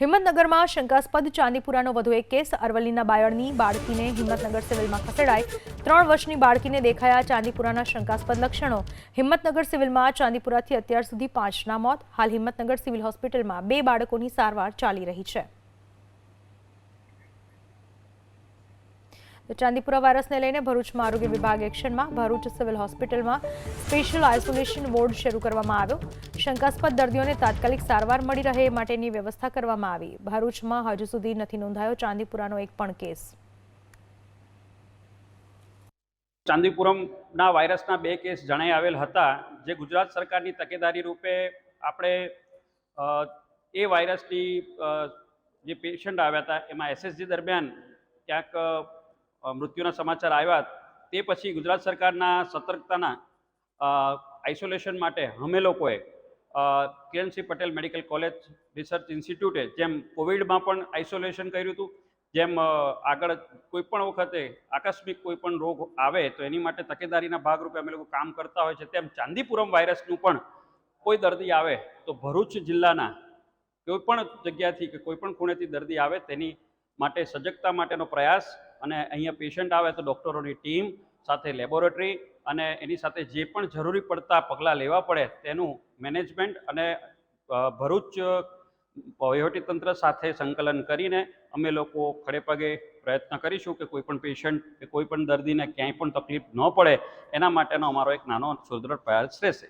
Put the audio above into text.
હિંમતનગરમાં શંકાસ્પદ ચાંદીપુરાનો વધુ એક કેસ। અરવલ્લીના બાયડની બાળકીને હિંમતનગર સિવિલમાં ખસેડાઈ। 3 વર્ષની બાળકીને દેખાયા ચાંદીપુરાના શંકાસ્પદ લક્ષણો। હિંમતનગર સિવિલમાં ચાંદીપુરાથી અત્યાર સુધી 5ના મોત। હાલ હિંમતનગર સિવિલ હોસ્પિટલમાં 2 બાળકોની સારવાર ચાલી રહી છે। ચાંદીપુરા વાયરસને લઈને ભરૂચમાં આરોગ્ય વિભાગ એક્શનમાં। ભરૂચ સિવિલ હોસ્પિટલમાં સ્પેશિયલ આઇસોલેશન વોર્ડ શરૂ કરવામાં આવ્યો। શંકાસ્પદ દર્દીઓને તાત્કાલિક સારવાર મળી રહે માટેની વ્યવસ્થા કરવામાં આવી। ભરૂચમાં હજુ સુધી નથી નોંધાયો ચાંદીપુરાનો એક પણ કેસ। ચાંદીપુરમના વાયરસના 2 કેસ જણાઈ આવેલ હતા, જે ગુજરાત સરકારની તકેદારી રૂપે આપણે એ વાયરસની જે પેશન્ટ આવ્યા હતા એમાં એસએસજી દરમિયાન ક્યાંક મૃત્યુના સમાચાર આવ્યા। તે પછી ગુજરાત સરકારના સતર્કતાના આઇસોલેશન માટે અમે લોકોએ Kiransinh Patel medical college research ઇન્સ્ટિટ્યૂટે જેમ કોવિડમાં પણ આઇસોલેશન કર્યું હતું, જેમ આગળ કોઈ પણ વખતે આકસ્મિક કોઈ પણ રોગ આવે તો એની માટે તકેદારીના ભાગરૂપે અમે લોકો કામ કરતા હોય છે, તેમ ચાંદીપુરમ વાયરસનું પણ કોઈ દર્દી આવે તો ભરૂચ જિલ્લાના કોઈ પણ જગ્યાથી કે કોઈ પણ ખૂણેથી દર્દી આવે તેની માટે સજગતા માટેનો પ્રયાસ, અને અહીંયા પેશન્ટ આવે તો ડૉક્ટરોની ટીમ સાથે લેબોરેટરી અને એની સાથે જે પણ જરૂરી પડતા પગલાં લેવા પડે તેનું મેનેજમેન્ટ અને ભરૂચ વહીવટીતંત્ર સાથે સંકલન કરીને અમે લોકો ખડેપગે પ્રયત્ન કરીશું કે કોઈ પણ પેશન્ટ કે કોઈ પણ દર્દીને ક્યાંય પણ તકલીફ ન પડે એના માટેનો અમારો એક નાનો સુદૃઢ પ્રયાસ રહેશે।